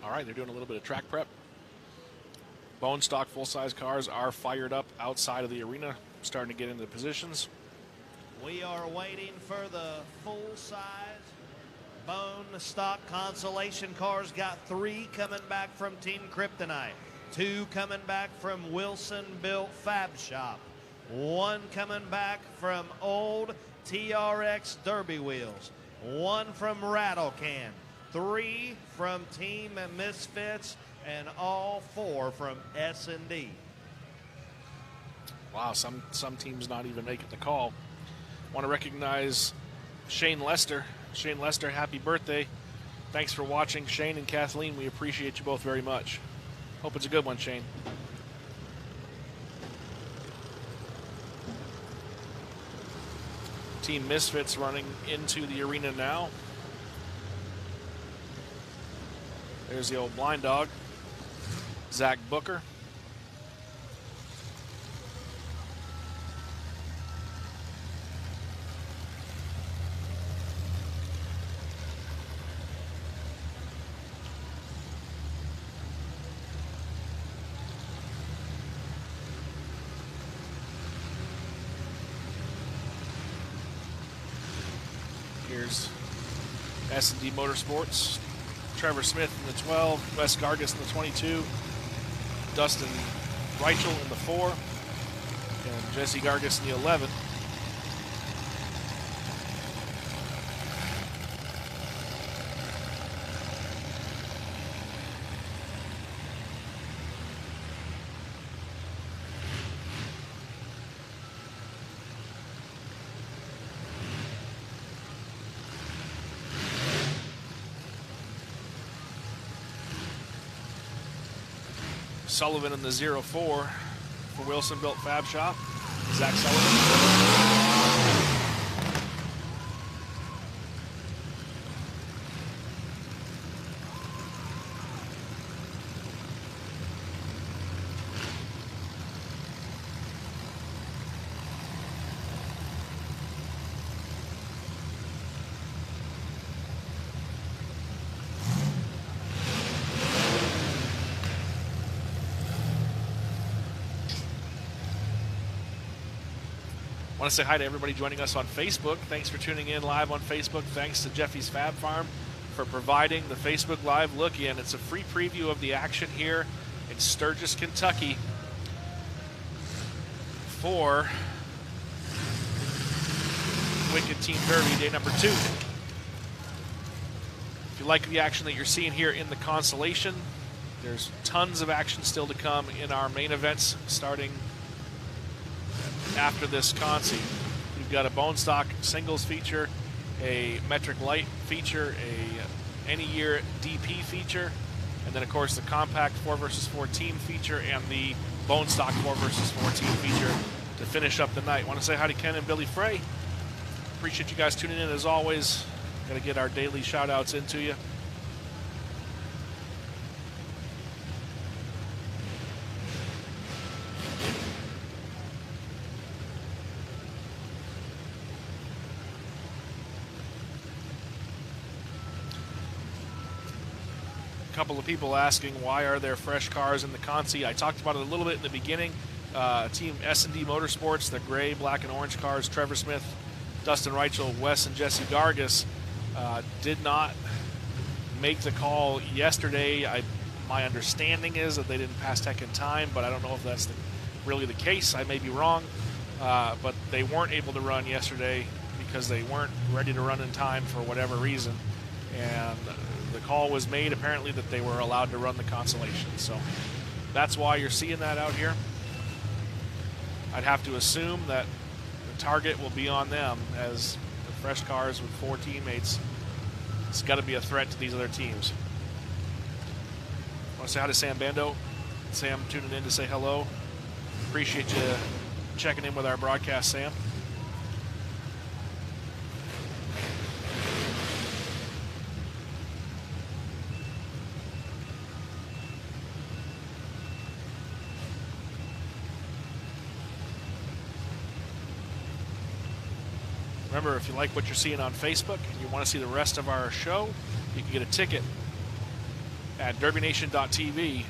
All right, they're doing a little bit of track prep. Bone stock full-size cars are fired up outside of the arena, starting to get into positions. We are waiting for the full-size bone stock consolation cars. Got 3 coming back from Team Kryptonite, 2 coming back from Wilson Built Fab Shop, 1 coming back from old TRX Derby Wheels, 1 from Rattle Can, 3 from Team Misfits, and all 4 from S&D. Wow, some teams not even making the call. Want to recognize Shane Lester. Shane Lester, happy birthday. Thanks for watching, Shane and Kathleen. We appreciate you both very much. Hope it's a good one, Shane. Team Misfits running into the arena now. There's the old blind dog, Zach Booker. Here's S&D Motorsports. Trevor Smith in the 12, Wes Gargis in the 22, Dustin Reichel in the 4, and Jesse Gargis in the 11. Sullivan in the 04 for Wilson Built Fab Shop. Zach Sullivan. I want to say hi to everybody joining us on Facebook. Thanks for tuning in live on Facebook. Thanks to Jeffy's Fab Farm for providing the Facebook Live look in. It's a free preview of the action here in Sturgis, Kentucky for Wicked Team Derby, day number 2. If you like the action that you're seeing here in the consolation, there's tons of action still to come in our main events starting after this consi. We've got a bone stock singles feature, a metric light feature, a any year DP feature, and then of course the compact 4vs4 team feature and the bone stock 4vs4 team feature to finish up the night. Want to say hi to Ken and Billy Frey. Appreciate you guys tuning in as always. Got to get our daily shout outs into you. Couple of people asking why are there fresh cars in the consi. I talked about it a little bit in the beginning. Team S&D Motorsports, the gray, black, and orange cars, Trevor Smith, Dustin Reichel, Wes, and Jesse Gargis, did not make the call yesterday. My understanding is that they didn't pass tech in time, but I don't know if that's really the case. I may be wrong, but they weren't able to run yesterday because they weren't ready to run in time for whatever reason. And the call was made apparently that they were allowed to run the consolation. So that's why you're seeing that out here. I'd have to assume that the target will be on them as the fresh cars with 4 teammates. It's got to be a threat to these other teams. I want to say hi to Sam Bando. Sam tuning in to say hello. Appreciate you checking in with our broadcast, Sam. Remember, if you like what you're seeing on Facebook and you want to see the rest of our show, you can get a ticket at DerbyNation.tv.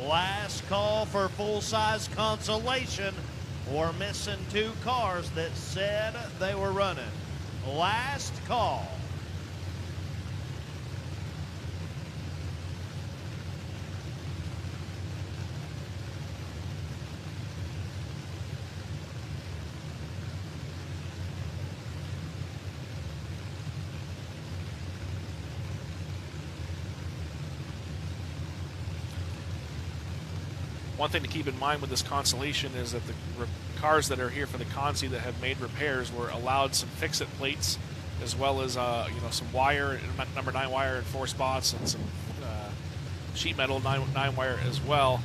Last call for full-size consolation. We're missing 2 cars that said they were running. Last call. One thing to keep in mind with this consolation is that the cars that are here for the Consi that have made repairs were allowed some fix-it plates, as well as some wire, number 9 wire in 4 spots, and some sheet metal 9 wire as well.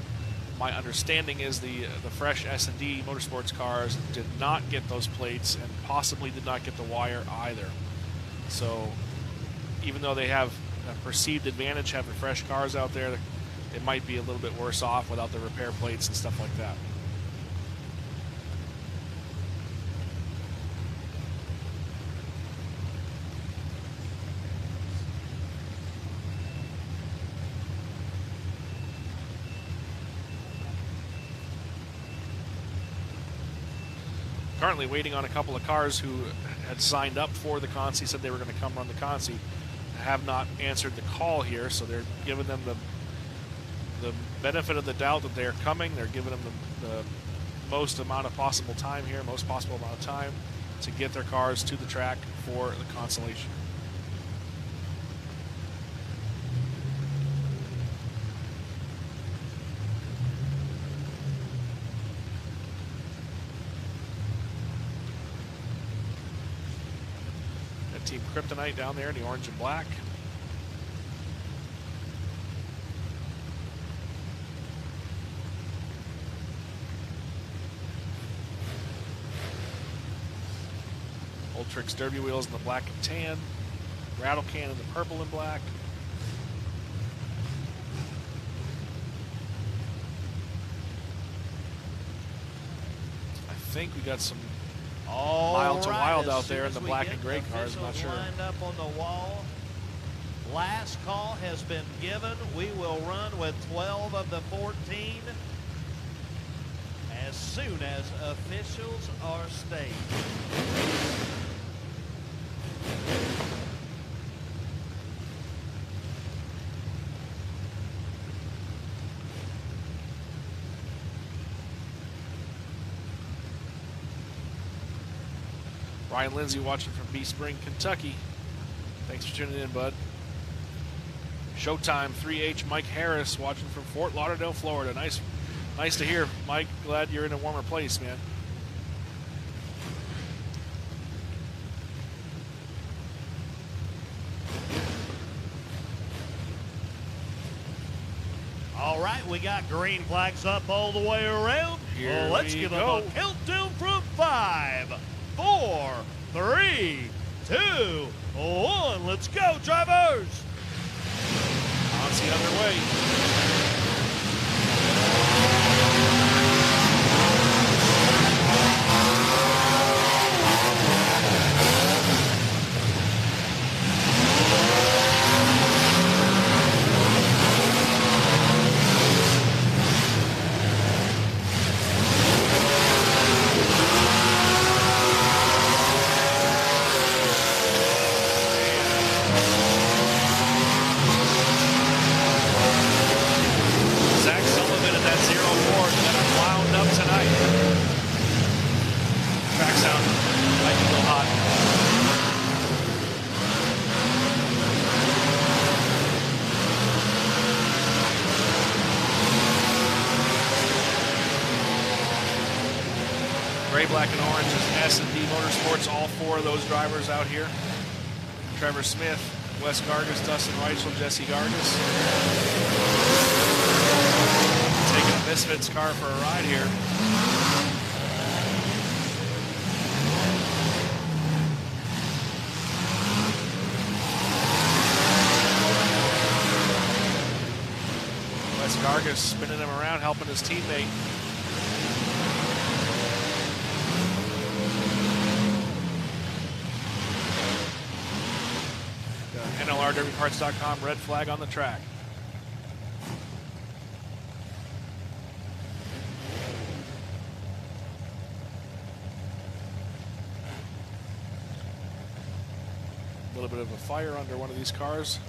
My understanding is the fresh S&D Motorsports cars did not get those plates and possibly did not get the wire either. So even though they have a perceived advantage having fresh cars out there, it might be a little bit worse off without the repair plates and stuff like that. Currently waiting on a couple of cars who had signed up for the Consi, said they were going to come run the Consi, have not answered the call here, so they're giving them the benefit of the doubt that they're coming. They're giving them the most amount of possible time here, most possible amount of time to get their cars to the track for the consolation. That Team Kryptonite down there in the orange and black. Ultrix Derby wheels in the black and tan, Rattle Can in the purple and black. I think we got some Mild to Wild out there in the black and gray cars. I'm not sure. Lined up on the wall. Last call has been given. We will run with 12 of the 14 as soon as officials are staged. Ryan Lindsay watching from Bee Spring, Kentucky. Thanks for tuning in, bud. Showtime 3H Mike Harris watching from Fort Lauderdale, Florida. Nice to hear, Mike. Glad you're in a warmer place, man. All right, we got green flags up all the way around. Here Let's we give go. them a countdown from 5, 4, 3, 2, 1. Let's go, drivers. Consi underway. Gray, black, and orange is S&D Motorsports. All 4 of those drivers out here. Trevor Smith, Wes Gargas, Dustin Reichel, Jesse Gargas. Misfits car for a ride here. Wes Gargas spinning him around, helping his teammate. NLRDerbyParts.com, red flag on the track. A little bit of a fire under one of these cars.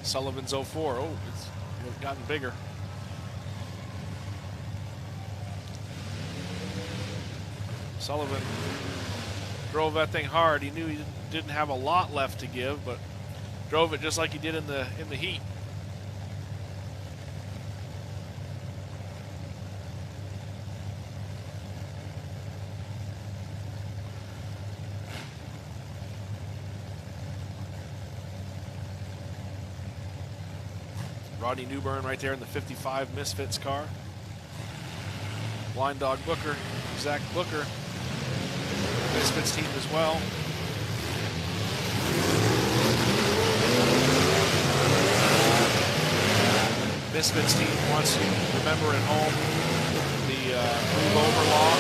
Sullivan's 04. Oh, it's gotten bigger. Sullivan drove that thing hard. He knew he didn't have a lot left to give, but drove it just like he did in the heat. Rodney Newburn right there in the 55 Misfits car. Blind Dog Booker, Zach Booker, Misfits team as well. Misfits team wants you to remember at home the move over law.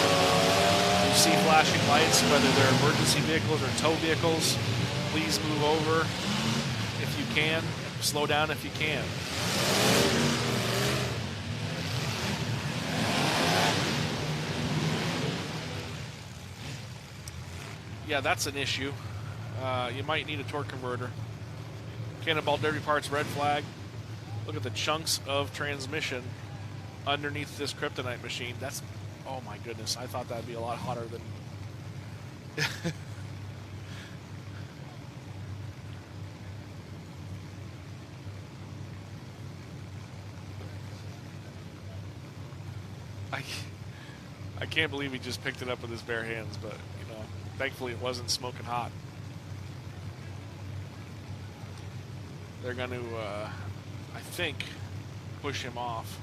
You see flashing lights, whether they're emergency vehicles or tow vehicles, please move over if you can. Slow down if you can. Yeah, that's an issue. You might need a torque converter. Cannonball Derby Parts red flag. Look at the chunks of transmission underneath this kryptonite machine. That's, oh my goodness, I thought that'd be a lot hotter than... I can't believe he just picked it up with his bare hands, but, you know, thankfully it wasn't smoking hot. They're going to, I think, push him off.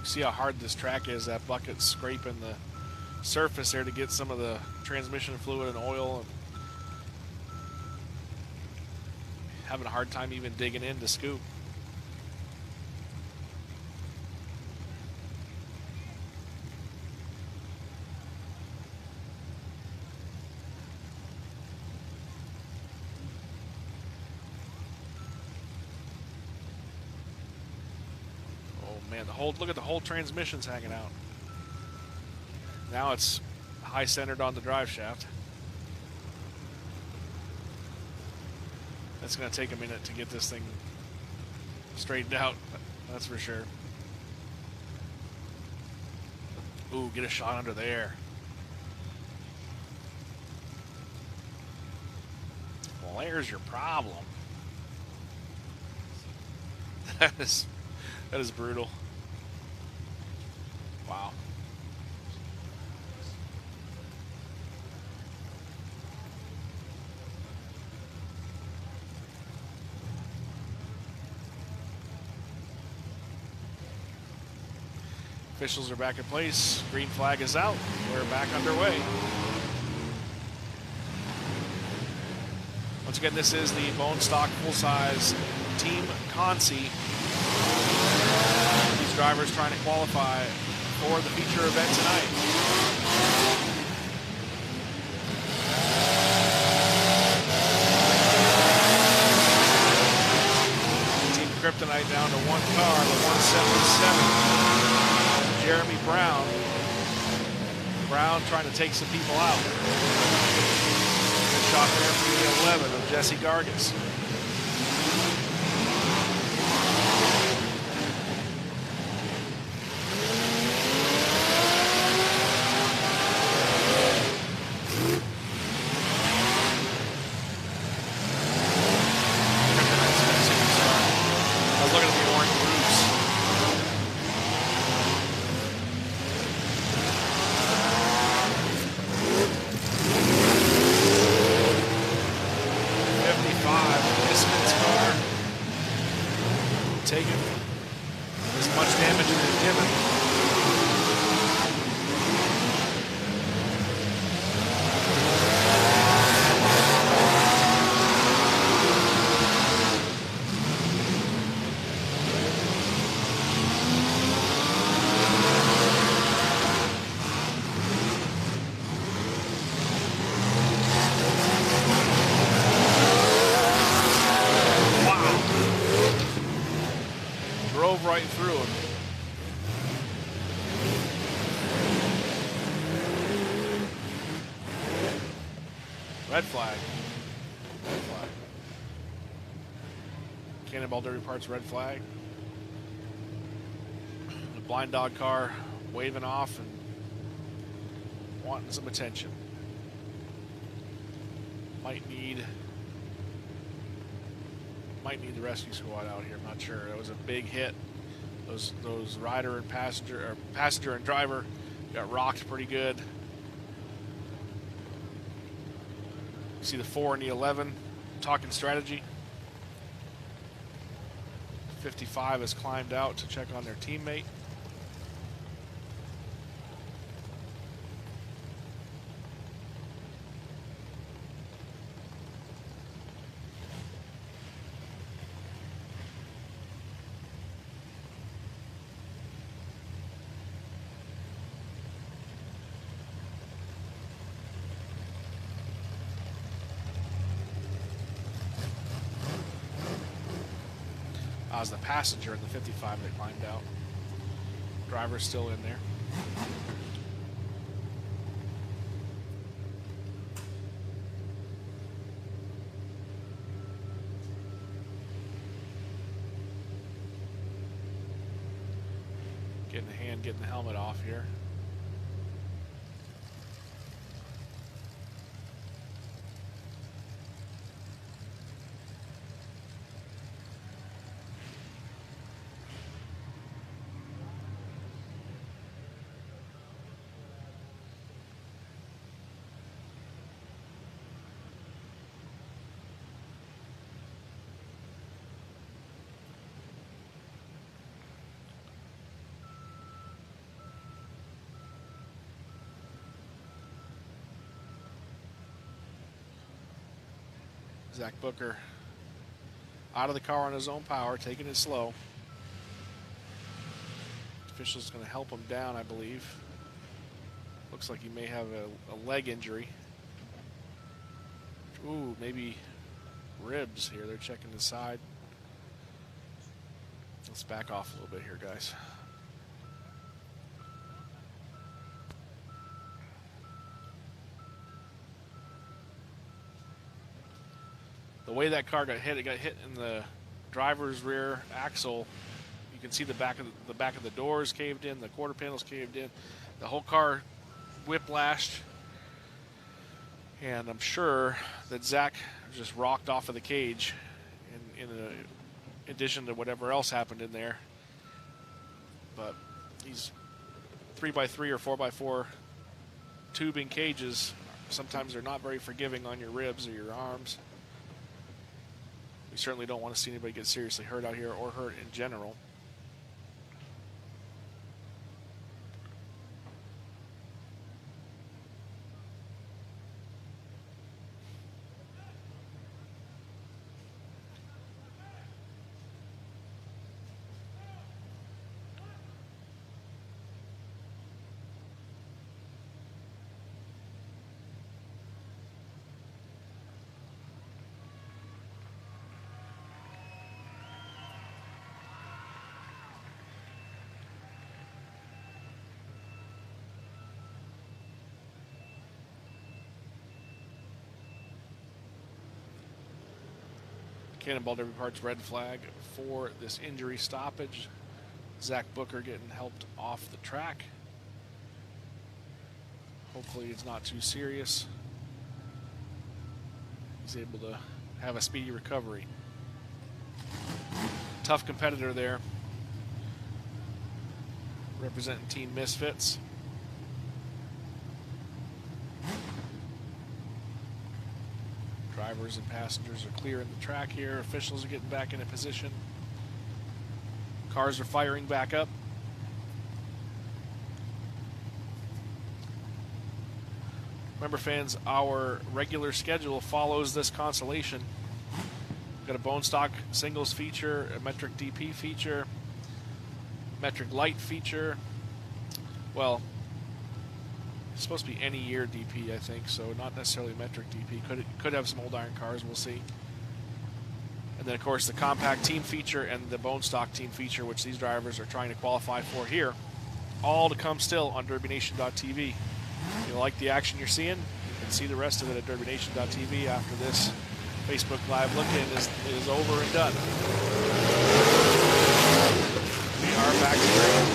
See how hard this track is. That bucket's scraping the surface there to get some of the transmission fluid and oil, and having a hard time even digging in to scoop. Look at the whole transmission's hanging out. Now it's high centered on the drive shaft. It's going to take a minute to get this thing straightened out, that's for sure. Ooh, get a shot under there. Well, there's your problem. That is brutal. Wow. Officials are back in place. Green flag is out. We're back underway. Once again, this is the bone stock full-size Team Consi. These drivers trying to qualify for the feature event tonight. Team Kryptonite down to one car, the 177. Jeremy Brown Brown trying to take some people out. Good shot there for the 11 of Jesse Gargis. I was looking at the orange roofs. Taking as much damage as they've given. Drove right through him. Red flag. Red flag. Cannonball Derby Parts red flag. The blind dog car waving off and wanting some attention. Might need the rescue squad out here. I'm not sure. That was a big hit. Those rider and passenger and driver got rocked pretty good. See the 4 and the 11 talking strategy. 55 has climbed out to check on their teammate. I was the passenger in the 55 that climbed out. Driver's still in there. Getting the hand, getting the helmet off here. Zach Booker out of the car on his own power, taking it slow. Official's going to help him down, I believe. Looks like he may have a leg injury. Ooh, maybe ribs here. They're checking the side. Let's back off a little bit here, guys. The way that car got hit, it got hit in the driver's rear axle. You can see the back of the doors caved in, the quarter panels caved in. The whole car whiplashed. And I'm sure that Zach just rocked off of the cage in addition to whatever else happened in there. But these 3x3 or 4x4 tubing cages, sometimes they're not very forgiving on your ribs or your arms. We certainly don't want to see anybody get seriously hurt out here or hurt in general. Cannonball Derby Parts red flag for this injury stoppage. Zach Booker getting helped off the track. Hopefully it's not too serious. He's able to have a speedy recovery. Tough competitor there, representing Team Misfits. Drivers and passengers are clearing the track here. Officials are getting back into position. Cars are firing back up. Remember, fans, our regular schedule follows this consolation. We've got a bone stock singles feature, a metric DP feature, metric light feature. Well, it's supposed to be any year DP, I think, so not necessarily metric DP. Could have some old iron cars, we'll see. And then, of course, the compact team feature and the bone stock team feature, which these drivers are trying to qualify for here. All to come still on DerbyNation.tv. If you like the action you're seeing, you can see the rest of it at DerbyNation.tv after this Facebook Live look-in is over and done. We are back to track.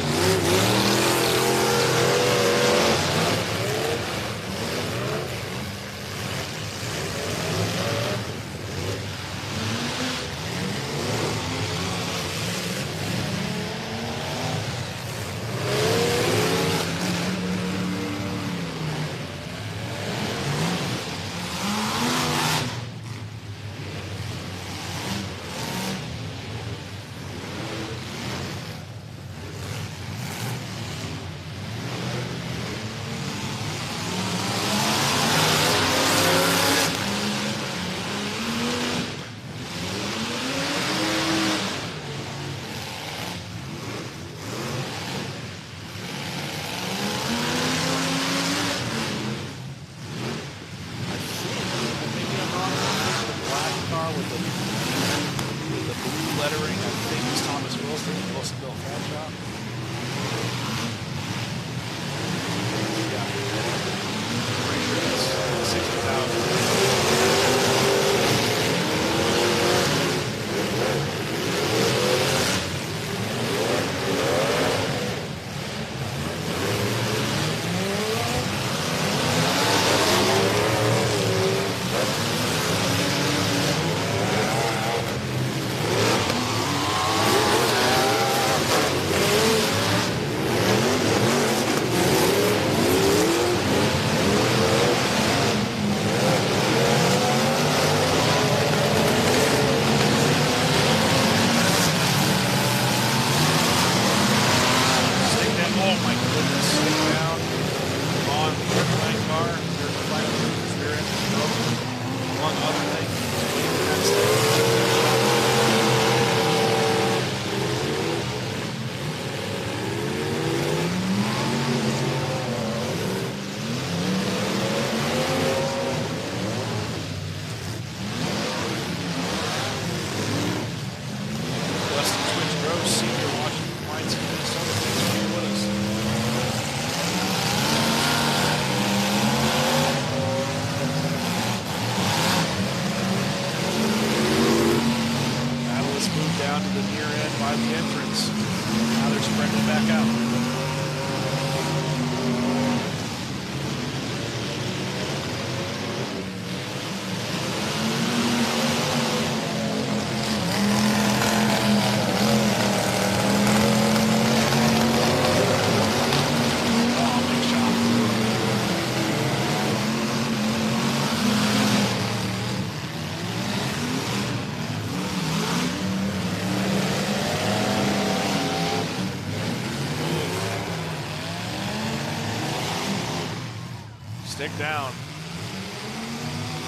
Stick down.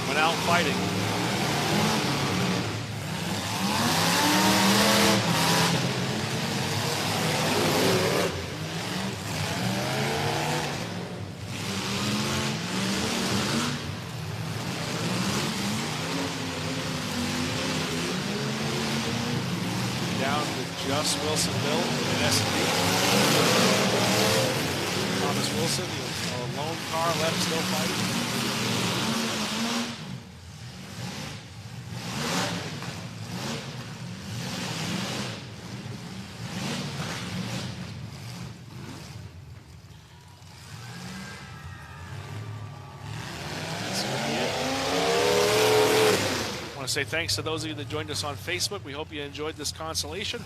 Went out fighting. Down to just Wilson Bill in S&D. Thomas Wilson, a lone car left, still fighting. say thanks to those of you that joined us on Facebook. We hope you enjoyed this consolation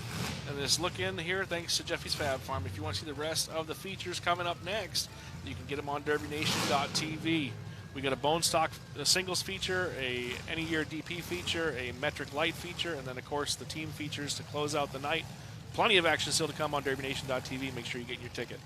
and this look in here. Thanks to Jeffy's Fab Farm. If you want to see the rest of the features coming up next, you can get them on DerbyNation.tv. We got a bone stock singles feature, a any year DP feature, a metric light feature, and then of course the team features to close out the night. Plenty of action still to come on DerbyNation.tv. Make sure you get your ticket.